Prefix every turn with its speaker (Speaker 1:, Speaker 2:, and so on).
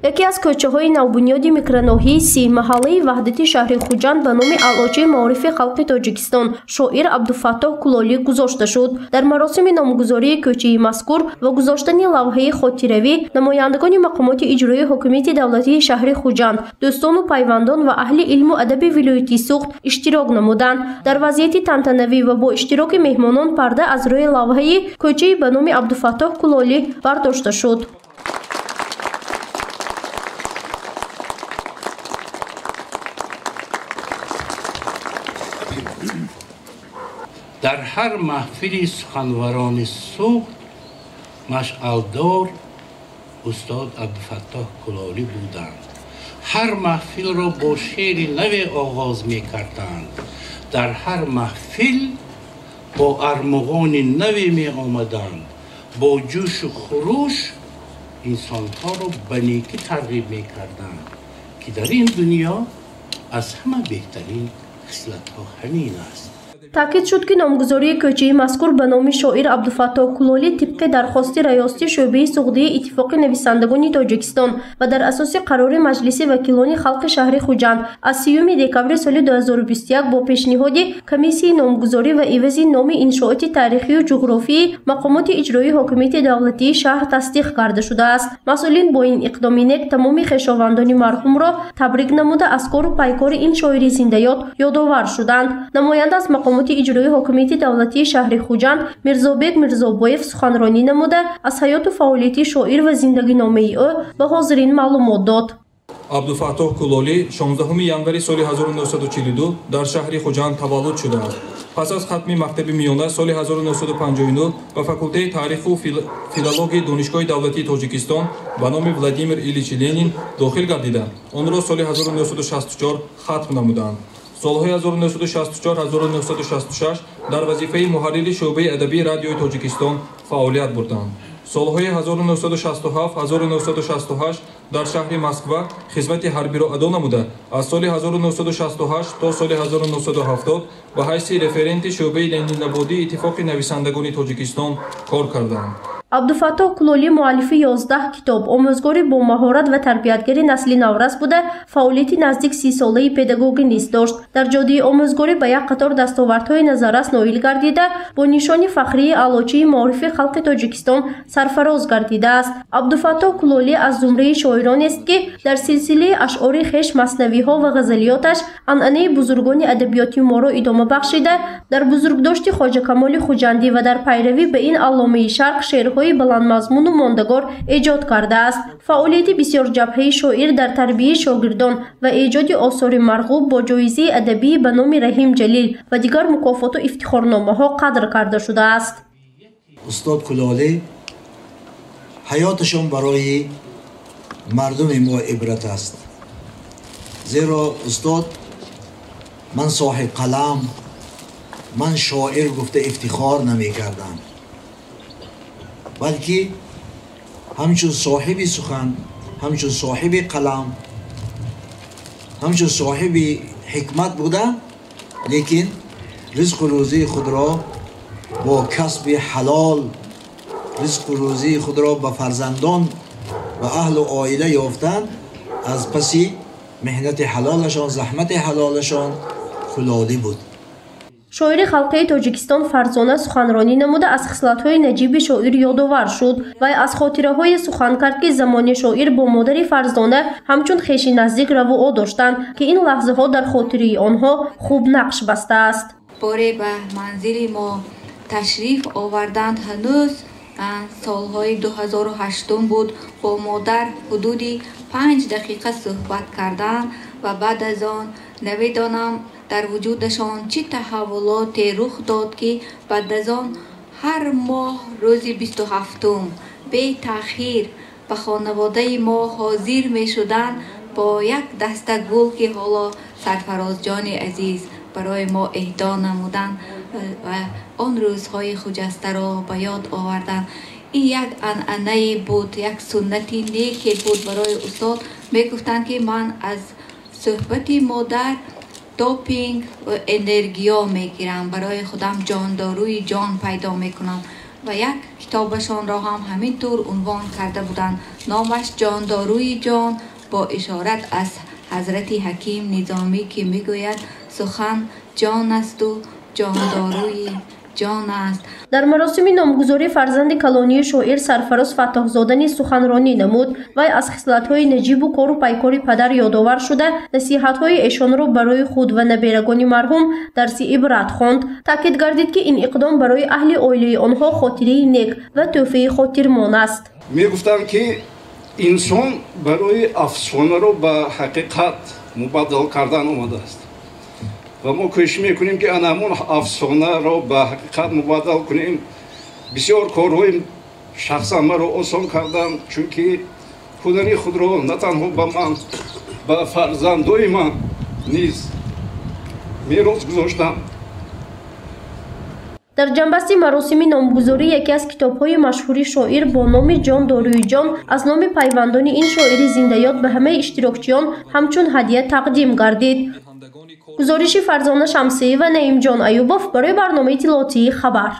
Speaker 1: یکی از کوچه‌های نوبنیاد میکروناحی 30 محله وحدتی شهر خوجند به نام علوچه معارف خلق تاجیکستان شاعر عبدالفتاح کلالی گذاشته شد. در مراسم نامگذاری کوچه مذکور و گذاشتن لوحه خاطره‌ای نمایندگان مقامات اجرایی حکومت دولتی شهر خوجند، دوستان و پیوندان و اهل علم و ادب ولایتی سوخت اشتراک نمودند. در وضعیت تنتنوی و با اشتراک مهمانان پرده از روی لوحه کوچه به نام عبدالفتاح کلالی برداشته شد.
Speaker 2: در هر محفلی سخنوران سوخت مشعلدار استاد عبدالفتاح کلالی بودند. هر محفل را با شعر نو آغاز می کردند. در هر محفل با ارمغان نوی می آمدند. با جوش و خروش انسانها را به نیکی ترغیب می کردند که در این دنیا از همه بهترین خصلت‌ها همین است.
Speaker 1: تاکید شد که نامگذاری کوچه مذکور به نام شاعر عبدالفتاح کلالی طبق درخواست ریاستی شعبه سعودی اتفاق نویسندگان تاجیکستان و در اساس قرار مجلس وکیلان خلق شهر خوجند از 30 دکامبر سال 2021 با پیشنهاد کمیسیون نامگذاری و عوض نام انشاءات تاریخی و جغرافیایی مقامات اجرایی حکومت دولتی شهر تصدیق کرده شده است. مسئولین با این اقدام تمام خویشاوندان مرحوم را تبریک نموده از کار و پیکار این شاعر زنده یادآور شدند. نماینده از مقامات اجرایی حکومت دولتی شهر خوجند میرزابک میرزابایف سخنرانی نموده از حیات و فعالیت شاعر و زندگی نامه او به حاضرین معلومات داد.
Speaker 3: عبدالفتاح کلالی 16 ینوری سال 1942 در شهر خوجند تولد شده است. پس از ختم مکتب میانه سال 1959 به فاکولته تاریخ و فیلولوژی دانشگاه دولتی تاجیکستان به نام ولادیمیر ایلیچ لنین داخل گردیدند. آن را سال 1964 ختم نمودند. سالهای 1964-1966 در وظیفه محرر شعبه ادبی رادیوی تاجیکستان فعالیت بردند. سالهای 1967-1968 در شهر مسکو خدمت حربی را ادا نموده از سال 1968 تا سال 1970 به حیث رفرنت شعبه لنین‌آبادی اتفاق نویسندگان تاجیکستان کار کردند.
Speaker 1: عبدالفتاح کلالی مؤلف 11 کتاب، آموزگار با مهارت و تربیتگر نسل نورس بوده، فعالیت نزدیک 30 ساله پداگوگی نیز داشت. در جاده آموزگاری به یک قطار دستاوردهای نظررس نائل گردیده، با نشان فخری علوچه معارف خلق تاجیکستان سرفراز گردیده است. عبدالفتاح کلالی از زمره شاعران است که در سلسله اشعار خویش، مثنوی‌ها و غزلیاتش عنعنه بزرگان ادبیاتی ما را ادامه بخشیده، در بزرگداشت خواجه کمال خوجندی و در پیروی به این علامه شرق شعرهای بلند مضمون و ماندگار ایجاد کرده است. فعالیت بسیار جبهه شاعر در تربیت شاگردان و ایجاد آثار مرغوب با جایزه ادبی به نام رحیم جلیل و دیگر مکافات و افتخارنامه‌ها قدر کرده شده است.
Speaker 4: استاد کلالی حیاتشان برای مردم ما عبرت است. زیرا استاد من صاحب قلم، من شاعر گفته افتخار نمی کردم، بلکه همچون صاحب سخن، همچون صاحب قلم، همچون صاحب حکمت بوده، لیکن رزق و روزی خود را با کسب حلال، رزق و روزی خود را به فرزندان و اهل و عائله یافتن از پسی مهنت حلالشان، زحمت حلالشان کلالی بود.
Speaker 1: شاعر خلقه تاجیکستان فرزانه سخنرانی نموده از خصلت‌های نجیب شاعر یادآور شد و از خاطره‌های سخن کرد که زمان شاعر با مادر فرزانه همچون خویش نزدیک روا داشتند که این لحظه‌ها در خاطره آنها خوب نقش بسته است.
Speaker 5: باره به منزل ما تشریف آوردند. هنوز سالهای 2008 بود. با مادر حدود 5 دقیقه صحبت کردند و بعد از آن نمیدانم در وجودشان چه تحولاتی رخ داد که بعد از آن هر ماه روز 27 بی تأخیر به خانواده ما حاضر می شدند با یک دسته گل که حالا سرفراز جان عزیز برای ما اهدا نمودند و آن روزهای خجسته را به یاد آوردند. این یک عنعنه بود، یک سنتی نیکی بود برای استاد. می گفتند که من از صحبت مادر دوپینگ و انرژیا میگیرم، برای خودم جانداروی جان پیدا میکنم. و یک کتابشان را هم همین طور عنوان کرده بودند. نامش جانداروی جان با اشارت از حضرت حکیم نظامی که میگوید سخن جان است و جانداروی جان است.
Speaker 1: در مراسم نامگذاری فرزند کلانی شاعر سرفراز فتاحزاده نیز سخنرانی نمود. وی از خصلت‌های نجیب و کار و پیکار پدر یادآور شده نصیحت‌های ایشان را برای خود و نبیرگان مرحوم درس عبرت خواند. تاکید گردید که این اقدام برای اهل عائله آنها خاطره نیک و تحفه خاطرمان است.
Speaker 6: میگفتند که انسان برای افسانه را به حقیقت مبدل کردن آمده است و ما کوشش میکنیم که همون افسانه را به حقیقت مبدل کنیم. بسیار کارهای شخصا مرا آسان کردن، چون که هنری خود را نه تنها به من، به فرزندای من نیز میراث گذاشتم.
Speaker 1: در جنبسته مراسم نامگذاری یکی از کتاب‌های مشهور شاعر با نام جان داروی جان از نام پیوندان این شاعر زنده یاد به همه اشتراکچیان همچون هدیه تقدیم گردید. گزارش فرزانه شمسی و نعیم جان ایوبوف برای برنامه اطلاعاتی خبر.